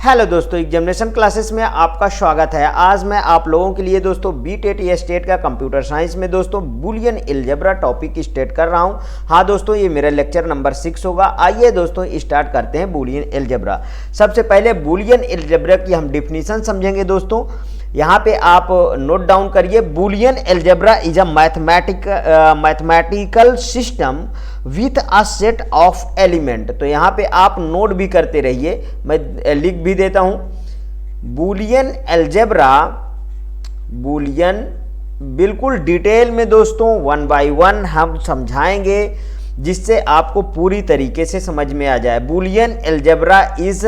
Hello दोस्तों, examination classes में आपका स्वागत है। आज मैं आप लोगों के लिए दोस्तों बीटेट या स्टेट का कंप्यूटर साइंस में दोस्तों बूलियन अलजेब्रा टॉपिक स्टार्ट कर रहा हूं। हाँ दोस्तों, ये मेरा लेक्चर नंबर 6 होगा। आइए दोस्तों स्टार्ट करते हैं बूलियन अलजेब्रा। सबसे पहले बूलियन अलजेब्रा की हम डिफिनीशन समझेंगे दोस्तों। यहाँ पे आप नोट डाउन करिए, Boolean algebra is a mathematical system with a set of element. तो यहाँ पे आप नोट भी करते रहिए, मैं लिख भी देता हूँ। बूलियन अलजेब्रा, बूलियन बिल्कुल डिटेल में दोस्तों 1 बाय 1 हम समझाएंगे, जिससे आपको पूरी तरीके से समझ में आ जाए। Boolean algebra is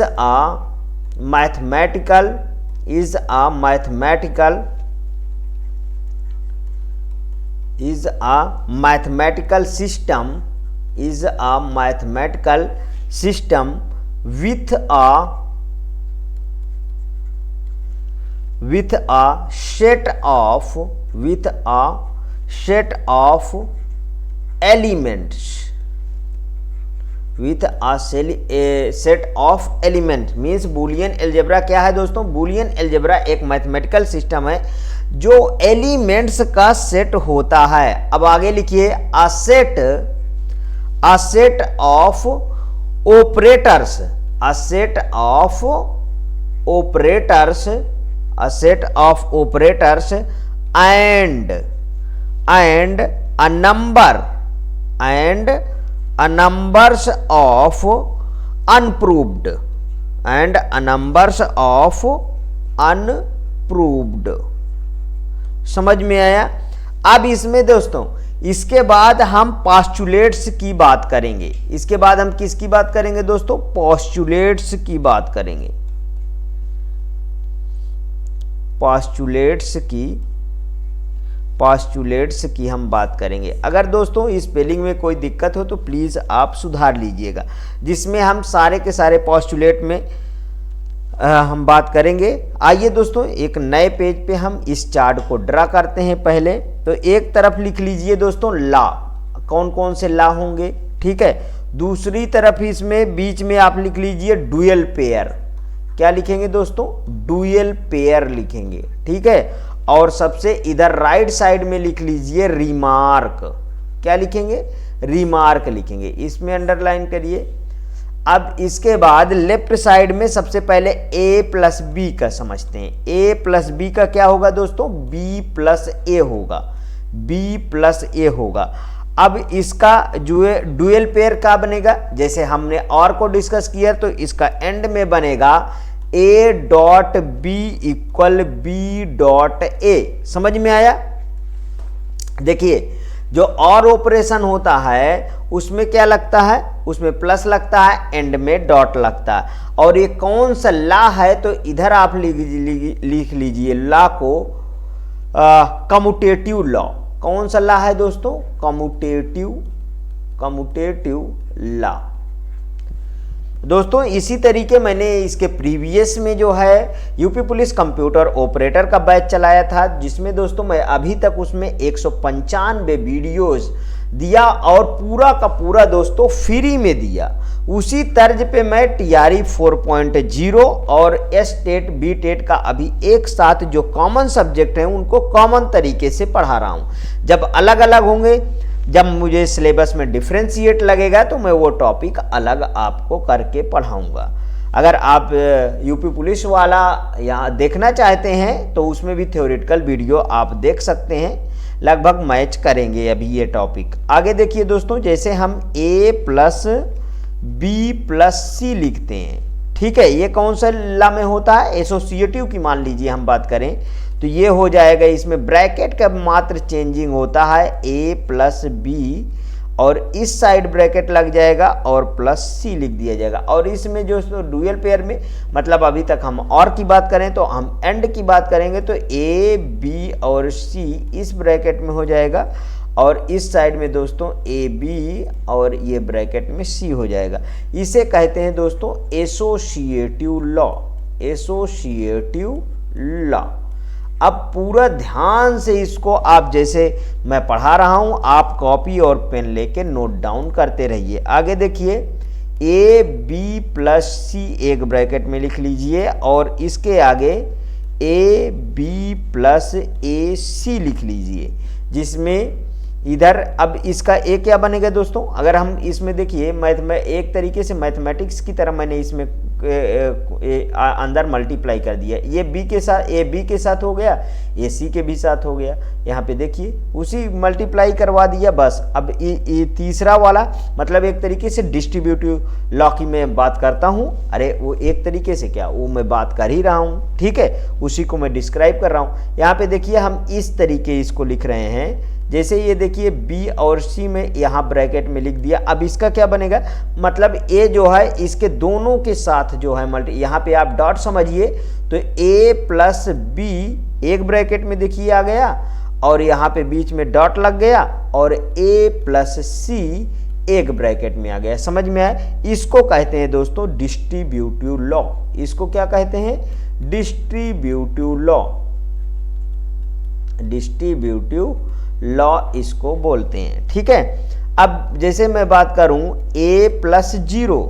a mathematical system with a set of elements, with a set of element means Boolean algebra क्या है दोस्तों? बूलियन अलजेब्रा एक मैथमेटिकल सिस्टम है जो एलिमेंट्स का सेट होता है। अब आगे लिखिए, a set of operators, and a numbers of unproved समझ में आया? अब इसमें दोस्तों इसके बाद हम पोस्टुलेट्स की बात करेंगे। इसके बाद हम किसकी बात करेंगे दोस्तों? पोस्टुलेट्स की बात करेंगे। पोस्टुलेट्स की हम बात करेंगे। अगर दोस्तों स्पेलिंग में कोई दिक्कत हो तो प्लीज़ आप सुधार लीजिएगा, जिसमें हम सारे के सारे पोस्टुलेट में हम बात करेंगे। आइए दोस्तों एक नए पेज पे हम इस चार्ट को ड्रा करते हैं। पहले तो एक तरफ लिख लीजिए दोस्तों ला, कौन कौन से ला होंगे, ठीक है। दूसरी तरफ इसमें बीच में आप लिख लीजिए डुअल पेयर। क्या लिखेंगे दोस्तों? डुअल पेयर लिखेंगे, ठीक है। और सबसे इधर राइट साइड में लिख लीजिए रिमार्क। क्या लिखेंगे? रिमार्क लिखेंगे, इसमें अंडरलाइन करिए। अब इसके बाद लेफ्ट साइड में सबसे पहले a प्लस बी का समझते हैं। a प्लस बी का क्या होगा दोस्तों? b प्लस ए होगा। अब इसका जो है डुअल पेयर का बनेगा, जैसे हमने और को डिस्कस किया, तो इसका एंड में बनेगा a dot b equal b dot a. समझ में आया? देखिए, जो और ऑपरेशन होता है उसमें क्या लगता है? उसमें प्लस लगता है, एंड में डॉट लगता है। और ये कौन सा ला है? तो इधर आप लिख लीजिए ला को कम्यूटेटिव लॉ। कौन सा ला है दोस्तों? कम्यूटेटिव ला। दोस्तों इसी तरीके मैंने इसके प्रीवियस में जो है यूपी पुलिस कंप्यूटर ऑपरेटर का बैच चलाया था, जिसमें दोस्तों मैं अभी तक उसमें 195 वीडियोस दिया और पूरा का पूरा दोस्तों फ्री में दिया। उसी तर्ज पे मैं TRE 4.0 और S-टेट B-टेट का अभी एक साथ जो कॉमन सब्जेक्ट हैं उनको कॉमन तरीके से पढ़ा रहा हूँ। जब अलग अलग होंगे, जब मुझे सिलेबस में डिफ्रेंशिएट लगेगा, तो मैं वो टॉपिक अलग आपको करके पढ़ाऊंगा। अगर आप यूपी पुलिस वाला यहाँ देखना चाहते हैं तो उसमें भी थ्योरेटिकल वीडियो आप देख सकते हैं, लगभग मैच करेंगे अभी ये टॉपिक। आगे देखिए दोस्तों, जैसे हम a प्लस बी प्लस सी लिखते हैं, ठीक है। ये कौन सा ला में होता है? एसोसिएटिव की मान लीजिए हम बात करें तो ये हो जाएगा, इसमें ब्रैकेट का मात्र चेंजिंग होता है, a प्लस बी, और इस साइड ब्रैकेट लग जाएगा और प्लस सी लिख दिया जाएगा। और इसमें जो डुअल पेयर में, मतलब अभी तक हम और की बात करें तो हम एंड की बात करेंगे, तो a b और c इस ब्रैकेट में हो जाएगा, और इस साइड में दोस्तों ए बी और ये ब्रैकेट में सी हो जाएगा। इसे कहते हैं दोस्तों एसोसिएटिव लॉ। अब पूरा ध्यान से इसको आप, जैसे मैं पढ़ा रहा हूं, आप कॉपी और पेन लेके नोट डाउन करते रहिए। आगे देखिए, ए बी प्लस सी एक ब्रैकेट में लिख लीजिए और इसके आगे ए बी प्लस ए सी लिख लीजिए, जिसमें इधर अब इसका ए क्या बनेगा दोस्तों, अगर हम इसमें देखिए एक तरीके से मैथमेटिक्स की तरह मैंने इसमें अंदर मल्टीप्लाई कर दिया, ये बी के साथ ए बी के साथ हो गया, ए सी के भी साथ हो गया, यहाँ पे देखिए उसी मल्टीप्लाई करवा दिया बस। अब ये तीसरा वाला मतलब एक तरीके से डिस्ट्रीब्यूटिव लॉ की मैं बात करता हूँ, अरे वो एक तरीके से क्या वो मैं बात कर ही रहा हूँ, ठीक है, उसी को मैं डिस्क्राइब कर रहा हूँ। यहाँ पे देखिए हम इस तरीके इसको लिख रहे हैं, जैसे ये देखिए B और C में यहाँ ब्रैकेट में लिख दिया। अब इसका क्या बनेगा, मतलब A जो है इसके दोनों के साथ जो है मल्टी, यहाँ पे आप डॉट समझिए तो A प्लस B एक ब्रैकेट में देखिए आ गया और यहाँ पे बीच में डॉट लग गया और A प्लस C एक ब्रैकेट में आ गया। समझ में आया, इसको कहते हैं दोस्तों डिस्ट्रीब्यूटिव लॉ। इसको क्या कहते हैं, डिस्ट्रीब्यूटिव लॉ, डिस्ट्रीब्यूटिव लॉ इसको बोलते हैं, ठीक है। अब जैसे मैं बात करूं a प्लस 0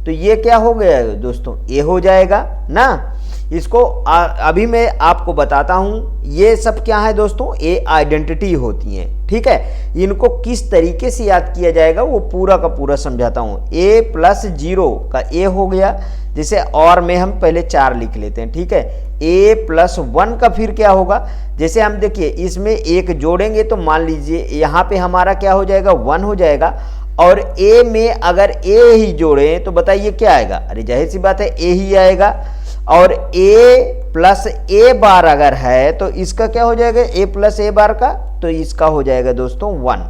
तो ये क्या हो गया दोस्तों, a हो जाएगा ना। इसको अभी मैं आपको बताता हूं, ये सब क्या है दोस्तों, ए आइडेंटिटी होती हैं, ठीक है। इनको किस तरीके से याद किया जाएगा वो पूरा का पूरा समझाता हूं। a प्लस 0 का a हो गया, जैसे और में हम पहले 4 लिख लेते हैं, ठीक है। a प्लस 1 का फिर क्या होगा, जैसे हम देखिए इसमें एक जोड़ेंगे तो मान लीजिए यहाँ पे हमारा क्या हो जाएगा, 1 हो जाएगा, और a में अगर a ही जोड़े तो बताइए क्या आएगा, अरे जाहिर सी बात है a ही आएगा। और a प्लस a बार अगर है तो इसका क्या हो जाएगा, a प्लस a बार का, तो इसका हो जाएगा दोस्तों 1,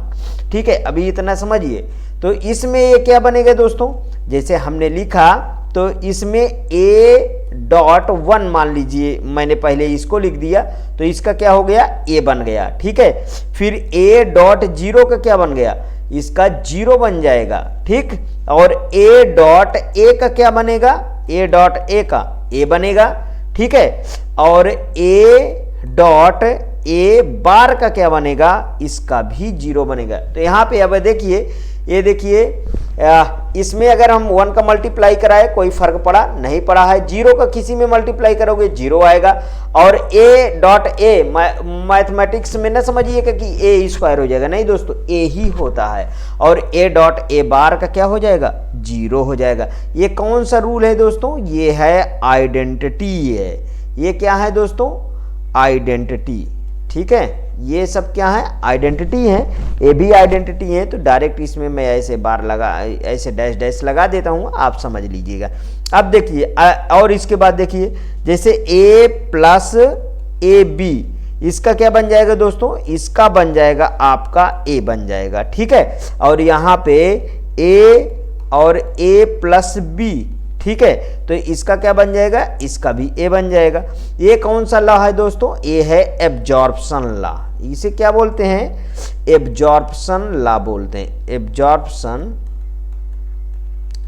ठीक है। अभी इतना समझिए, तो इसमें ये क्या बनेगा दोस्तों, जैसे हमने लिखा तो इसमें a.1 मान लीजिए, मैंने पहले इसको लिख दिया तो इसका क्या हो गया, a बन गया, ठीक है। फिर a.0 का क्या बन गया, इसका 0 बन जाएगा, ठीक। और a.a का क्या बनेगा, a.a का a बनेगा, ठीक है। और a.a बार का क्या बनेगा, इसका भी 0 बनेगा। तो यहाँ पे अब देखिए, ये देखिए इसमें अगर हम 1 का मल्टीप्लाई कराए कोई फर्क पड़ा नहीं पड़ा है, 0 का किसी में मल्टीप्लाई करोगे 0 आएगा। और a.a मैथमेटिक्स में ना समझिएगा कि a स्क्वायर हो जाएगा, नहीं दोस्तों a ही होता है, और a.a बार का क्या हो जाएगा, 0 हो जाएगा। ये कौन सा रूल है दोस्तों, ये है आइडेंटिटी है, ये क्या है दोस्तों, आइडेंटिटी, ठीक है। ये सब क्या है, आइडेंटिटी है, ये भी आइडेंटिटी है। तो डायरेक्ट इसमें मैं ऐसे बार लगा, ऐसे डैश डैश लगा देता हूँ, आप समझ लीजिएगा। अब देखिए और इसके बाद देखिए, जैसे a प्लस ए बी, इसका क्या बन जाएगा दोस्तों, इसका बन जाएगा आपका a बन जाएगा, ठीक है। और यहाँ पे a और a प्लस बी, ठीक है, तो इसका क्या बन जाएगा, इसका भी a बन जाएगा। ये कौन सा लॉ है दोस्तों, ये है एब्जॉर्प्शन लॉ। इसे क्या बोलते हैं, एब्जॉर्प्शन लॉ बोलते हैं,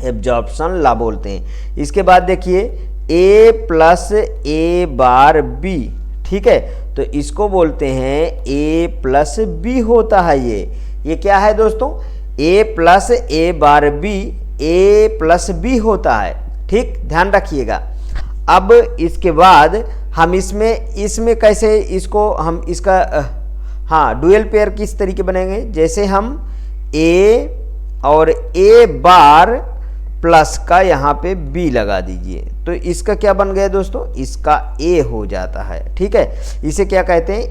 एब्जॉर्प्शन लॉ बोलते हैं। इसके बाद देखिए a plus a bar b, ठीक है, तो इसको बोलते हैं a प्लस बी होता है। ये क्या है दोस्तों, a plus a bar b, a plus b होता है, ठीक, ध्यान रखिएगा। अब इसके बाद हम इसमें कैसे इसको हम इसका हाँ डुअल पेयर किस तरीके बनेंगे, जैसे हम a और a बार प्लस का यहाँ पे b लगा दीजिए, तो इसका क्या बन गया दोस्तों, इसका a हो जाता है, ठीक है। इसे क्या कहते हैं,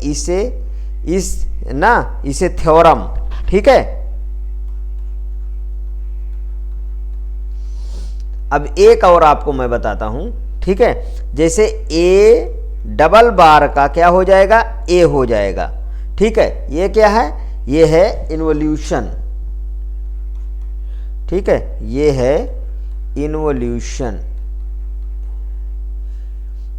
इसे थ्योरम, ठीक है। अब एक और आपको मैं बताता हूं, ठीक है, जैसे a डबल बार का क्या हो जाएगा, a हो जाएगा, ठीक है। ये क्या है, ये है इन्वोल्यूशन, ठीक है, ये है इन्वोल्यूशन,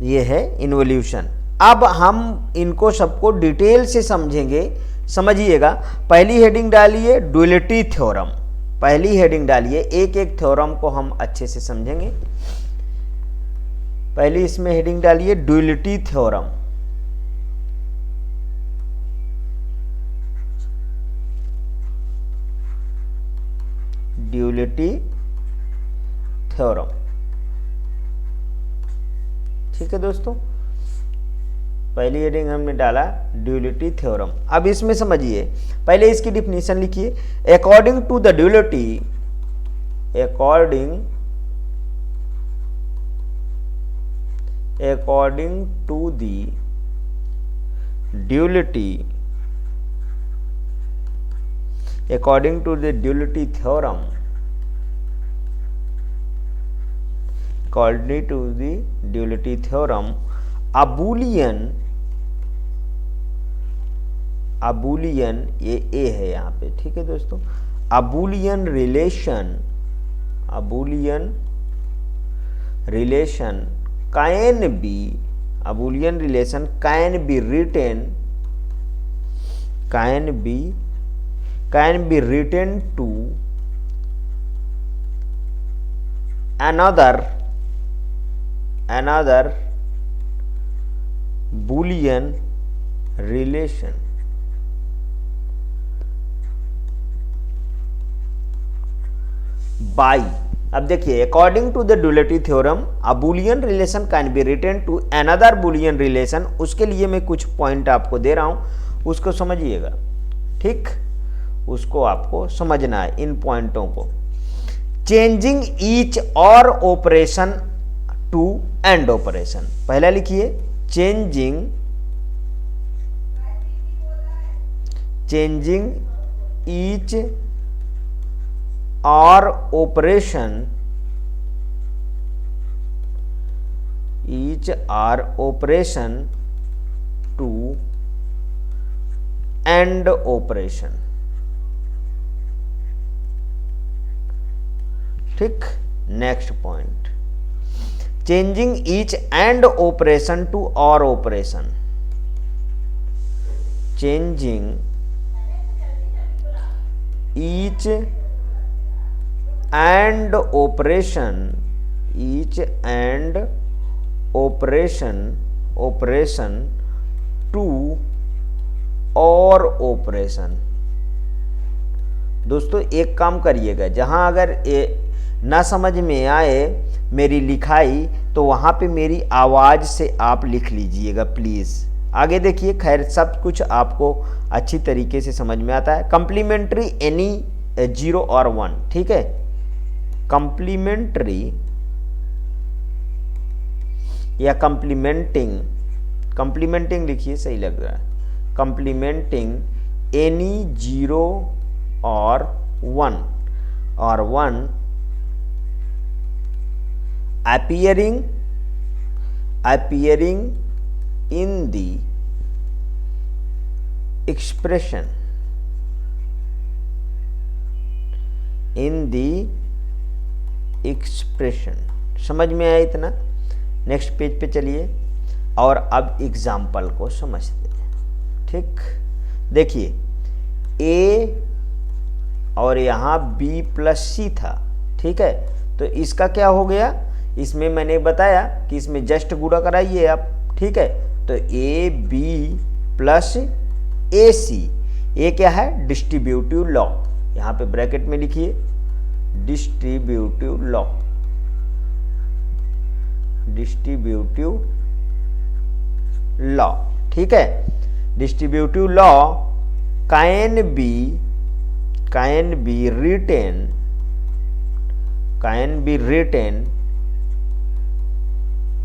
ये है इन्वोल्यूशन। अब हम इनको सबको डिटेल से समझेंगे, समझिएगा। पहली हेडिंग डालिए डुअलिटी थ्योरम, पहली हेडिंग डालिए, एक एक थ्योरम को हम अच्छे से समझेंगे। पहली इसमें हेडिंग डालिए डुअलिटी थ्योरम, ड्यूलिटी थ्योरम। ठीक है दोस्तों, पहली हेडिंग हमने डाला ड्यूलिटी थ्योरम। अब इसमें समझिए, पहले इसकी डिफिनीशन लिखिए। According to the duality, according to the duality, according to the duality theorem, according to the duality theorem, aboolian ये ए है यहाँ पे, ठीक है दोस्तों, aboolian relation can be, aboolian relation can be written to another Boolean relation by, अब देखिए, according to the duality theorem a Boolean relation can be written to another Boolean relation. उसके लिए मैं कुछ पॉइंट आपको दे रहा हूं, उसको समझिएगा, ठीक, उसको आपको समझना है इन पॉइंटों को। Changing each or operation to and operation, पहला लिखिए changing each or operation to and operation, ठीक। Next point, changing each and operation to or operation, changing each and operation to or operation. दोस्तों एक काम करिएगा, जहां अगर ये ना समझ में आए मेरी लिखाई, तो वहां पे मेरी आवाज से आप लिख लीजिएगा प्लीज। आगे देखिए, खैर सब कुछ आपको अच्छी तरीके से समझ में आता है। कंप्लीमेंट्री एनी 0 और 1, ठीक है, कंप्लीमेंट्री या कंप्लीमेंटिंग लिखिए, सही लग रहा है, कंप्लीमेंटिंग एनी 0 और 1 appearing in the expression, समझ में आया इतना। नेक्स्ट पेज पे चलिए और अब एग्जाम्पल को समझते हैं, ठीक। देखिए ए और यहाँ बी प्लस सी था, ठीक है, तो इसका क्या हो गया, इसमें मैंने बताया कि इसमें जस्ट गुणा कराइए आप, ठीक है, तो ए बी प्लस ए सी, ये क्या है, डिस्ट्रीब्यूटिव लॉ, यहाँ पे ब्रैकेट में लिखिए डिस्ट्रीब्यूटिव लॉ, ठीक है। Distributive law can be written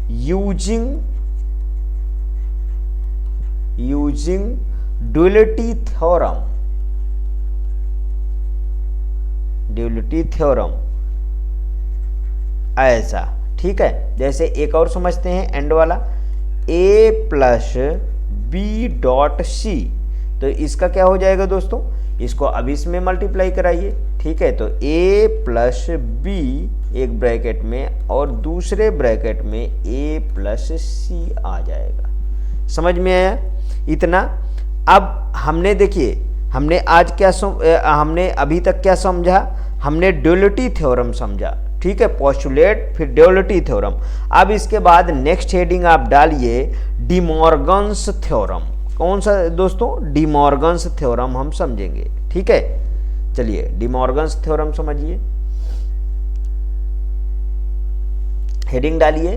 using duality theorem ऐसा, ठीक है। जैसे एक और समझते हैं एंड वाला, a plus b dot c, तो इसका क्या हो जाएगा दोस्तों, इसको अब इसमें मल्टीप्लाई कराइए, ठीक है, तो a प्लस बी एक ब्रैकेट में और दूसरे ब्रैकेट में a प्लस सी आ जाएगा। समझ में आया इतना। अब हमने देखिए, हमने आज क्या हमने अभी तक क्या समझा, हमने ड्यूलिटी थ्योरम समझा, ठीक है, पोस्टुलेट फिर ड्यूलिटी थ्योरम। अब इसके बाद नेक्स्ट हेडिंग आप डालिए डी मॉर्गन्स थ्योरम। कौन सा दोस्तों, डी मॉर्गन्स थ्योरम हम समझेंगे, ठीक है। चलिए डी मॉर्गन्स थ्योरम समझिए। हेडिंग डालिए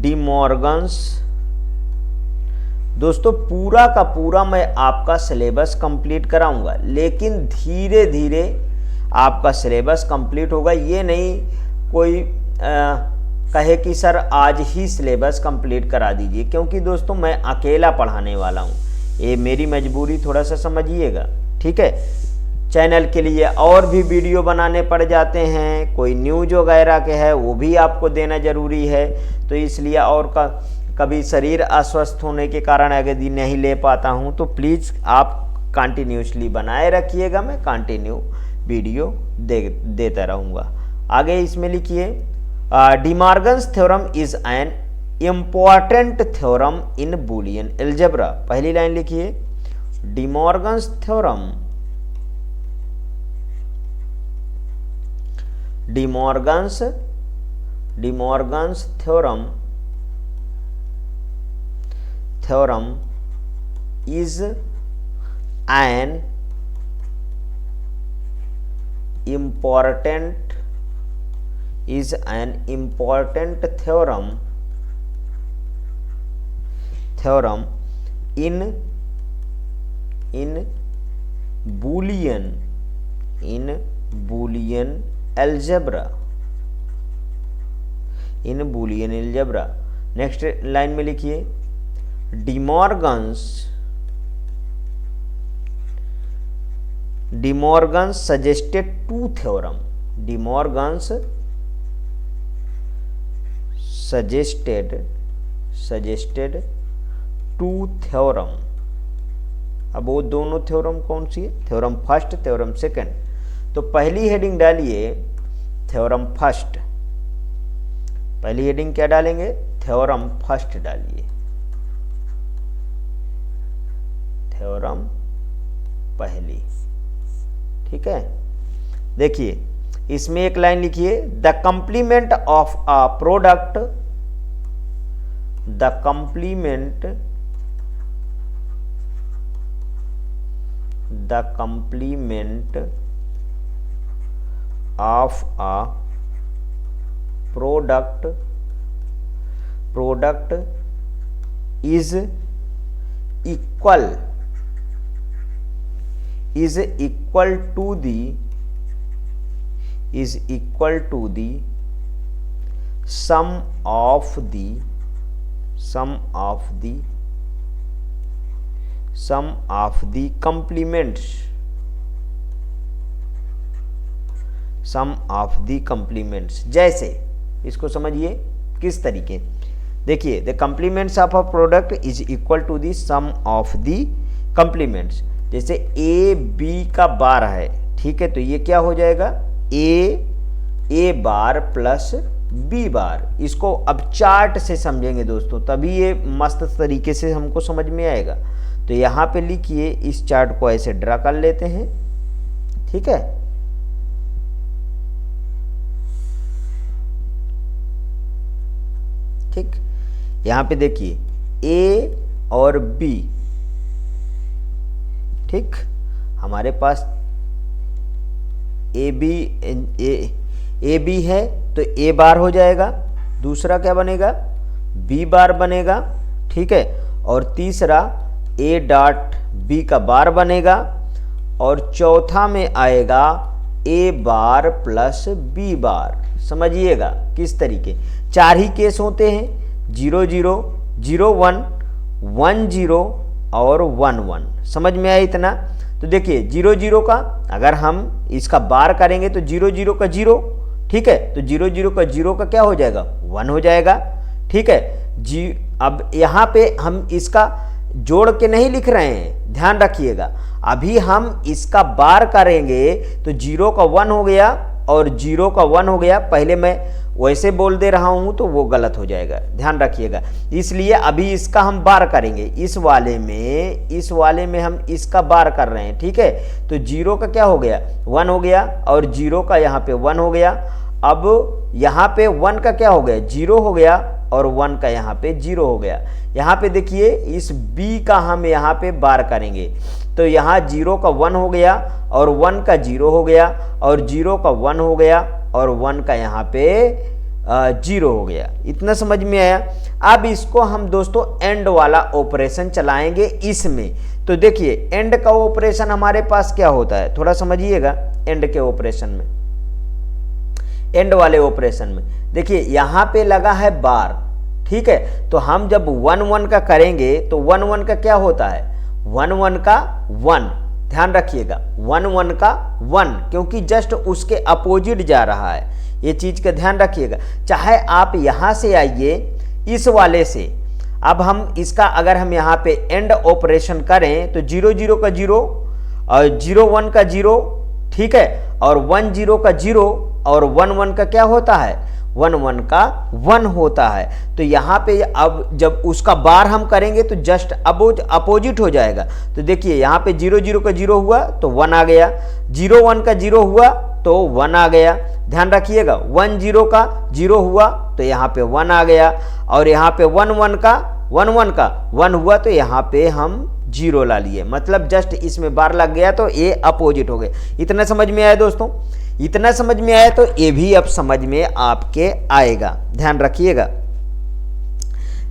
डिमॉर्गन्स। दोस्तों पूरा का पूरा मैं आपका सिलेबस कंप्लीट कराऊंगा, लेकिन धीरे धीरे आपका सिलेबस कंप्लीट होगा। ये नहीं कोई कहे कि सर आज ही सिलेबस कंप्लीट करा दीजिए, क्योंकि दोस्तों मैं अकेला पढ़ाने वाला हूँ, ये मेरी मजबूरी थोड़ा सा समझिएगा, ठीक है। चैनल के लिए और भी वीडियो बनाने पड़ जाते हैं, कोई न्यूज वगैरह के है वो भी आपको देना ज़रूरी है, तो इसलिए और कभी शरीर अस्वस्थ होने के कारण अगर नहीं ले पाता हूँ तो प्लीज़ आप कंटिन्यूसली बनाए रखिएगा, मैं कंटिन्यू वीडियो देता रहूँगा। आगे इसमें लिखिए De Morgan's theorem is an important theorem in Boolean algebra. पहली लाइन लिखिए De Morgan's theorem, De Morgan's theorem is an important theorem in Boolean algebra, next line में लिखिए De Morgan's suggested two theorem, De Morgan's suggested two theorem। अब वो दोनों theorem कौन सी है? Theorem first, theorem second. तो पहली हेडिंग डालिए थ्योरम फर्स्ट, पहली हेडिंग क्या डालेंगे? थ्योरम फर्स्ट डालिए, थ्योरम पहली, ठीक है। देखिए इसमें एक लाइन लिखिए the complement of a product, the complement of a product is equal to the sum of the complements, जैसे इसको समझिए किस तरीके। देखिए the complements of a product is equal to the sum of the complements. जैसे A B का बार है, ठीक है, तो ये क्या हो जाएगा? ए बार प्लस बी बार। इसको अब चार्ट से समझेंगे दोस्तों, तभी ये मस्त तरीके से हमको समझ में आएगा। तो यहाँ पे लिखिए, इस चार्ट को ऐसे ड्रा कर लेते हैं, ठीक है। ठीक, यहाँ पे देखिए ए और बी, ठीक, हमारे पास ए बी है तो ए बार हो जाएगा, दूसरा क्या बनेगा? बी बार बनेगा, ठीक है, और तीसरा ए डॉट बी का बार बनेगा, और चौथा में आएगा ए बार प्लस बी बार। समझिएगा किस तरीके, चार ही केस होते हैं, 0 0 0 1 1 0 और 1 1। समझ में आया इतना? तो देखिए 0 0 का अगर हम इसका बार करेंगे तो 0 0 का 0, ठीक है, तो 0 0 का 0 का क्या हो जाएगा? 1 हो जाएगा, ठीक है जी। अब यहाँ पे हम इसका जोड़ के नहीं लिख रहे हैं, ध्यान रखिएगा। अभी हम इसका बार करेंगे तो 0 का 1 हो गया और 0 का 1 हो गया। पहले मैं वैसे बोल दे रहा हूं तो वो गलत हो जाएगा, ध्यान रखिएगा। इसलिए अभी इसका हम बार करेंगे, इस वाले में हम इसका बार कर रहे हैं, ठीक है। तो 0 का क्या हो गया? 1 हो गया, और 0 का यहाँ पे 1 हो गया। अब यहाँ पे 1 का क्या हो गया? 0 हो गया, और 1 का यहाँ पे 0 हो गया। यहाँ पे देखिए इस b का हम यहाँ पे बार करेंगे, तो यहाँ 0 का 1 हो गया, और 1 का 0 हो गया, और 0 का 1 हो गया, और 1 का यहाँ पे जीरो हो गया। इतना समझ में आया। अब इसको हम दोस्तों एंड वाला ऑपरेशन चलाएंगे इसमें। तो देखिए एंड का ऑपरेशन हमारे पास क्या होता है, थोड़ा समझिएगा। एंड के ऑपरेशन में, एंड वाले ऑपरेशन में देखिए यहां पे लगा है बार, ठीक है। तो हम जब 1 1 का करेंगे तो 1 1 का क्या होता है, 1 1 का 1, ध्यान रखिएगा 1 1 का 1, क्योंकि जस्ट उसके अपोजिट जा रहा है, ये चीज का ध्यान रखिएगा। चाहे आप यहां से आइए इस वाले से, अब हम इसका अगर हम यहाँ पे एंड ऑपरेशन करें तो 0 0 का 0 और 0 1 का 0, ठीक है, और 1 0 का 0 और 1 1 का क्या होता है, 1 1 का 1 होता है। तो यहाँ पे अब जब उसका बार हम करेंगे तो जस्ट अपोजिट हो जाएगा। तो देखिए यहाँ पे 0 0 का 0 हुआ तो 1 आ गया, 0 1 का 0 हुआ तो 1 आ गया। ध्यान रखिएगा 1 0 का 0 हुआ तो यहाँ पे 1 आ गया, और यहाँ पे 1 1 का 1 हुआ तो यहाँ पे हम 0 ला लिए, मतलब जस्ट इसमें बार लग गया तो ये अपोजिट हो गए। इतना समझ में आया दोस्तों, इतना समझ में आया तो ये भी अब समझ में आपके आएगा, ध्यान रखिएगा।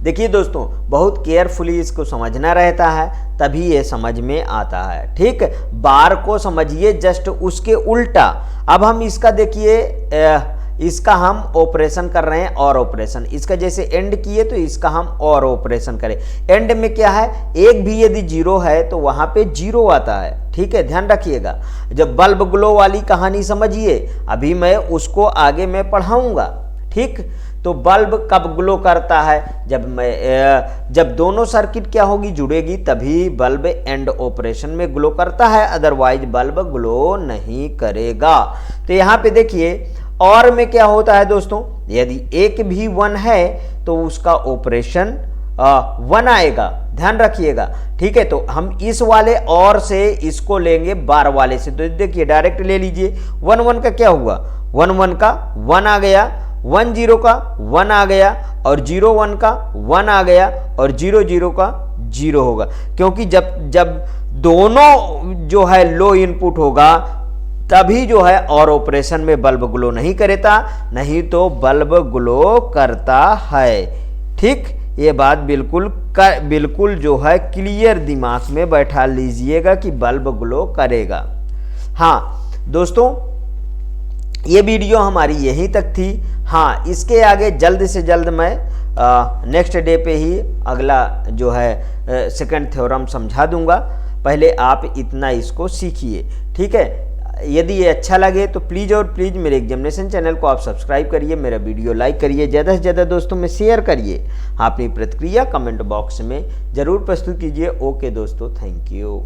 देखिए दोस्तों बहुत केयरफुली इसको समझना रहता है तभी ये समझ में आता है, ठीक। बार को समझिए जस्ट उसके उल्टा। अब हम इसका देखिए इसका हम ऑपरेशन कर रहे हैं और ऑपरेशन, इसका जैसे एंड किए तो इसका हम और ऑपरेशन करें। एंड में क्या है, एक भी यदि 0 है तो वहां पे 0 आता है, ठीक है, ध्यान रखिएगा। जब बल्ब ग्लो वाली कहानी समझिए, अभी मैं उसको आगे मैं पढ़ाऊंगा, ठीक। तो बल्ब कब ग्लो करता है, जब दोनों सर्किट क्या होगी, जुड़ेगी, तभी बल्ब एंड ऑपरेशन में ग्लो करता है, अदरवाइज बल्ब ग्लो नहीं करेगा। तो यहाँ पे देखिए और में क्या होता है दोस्तों, यदि एक भी 1 है तो उसका ऑपरेशन 1 आएगा, ध्यान रखिएगा, ठीक है। तो हम इस वाले और से इसको लेंगे बार वाले से, तो देखिए डायरेक्ट ले लीजिए। 1 1 का क्या हुआ, 1 1 का 1 आ गया, 1 0 का 1 आ गया, और 0 1 का 1 आ गया, और 0 0 का 0 होगा, क्योंकि जब दोनों जो है लो इनपुट होगा तभी जो है और ऑपरेशन में बल्ब ग्लो नहीं करेगा, नहीं तो बल्ब ग्लो करता है, ठीक। ये बात बिल्कुल जो है क्लियर दिमाग में बैठा लीजिएगा कि बल्ब ग्लो करेगा। हाँ दोस्तों ये वीडियो हमारी यहीं तक थी। हाँ इसके आगे जल्द से जल्द मैं नेक्स्ट डे पे ही अगला जो है सेकंड थ्योरम समझा दूंगा। पहले आप इतना इसको सीखिए, ठीक है। यदि ये अच्छा लगे तो प्लीज़ और प्लीज़ मेरे एग्जामिनेशन चैनल को आप सब्सक्राइब करिए, मेरा वीडियो लाइक करिए, ज़्यादा से ज़्यादा दोस्तों में शेयर करिए। अपनी प्रतिक्रिया कमेंट बॉक्स में ज़रूर प्रस्तुत कीजिए। ओके दोस्तों, थैंक यू।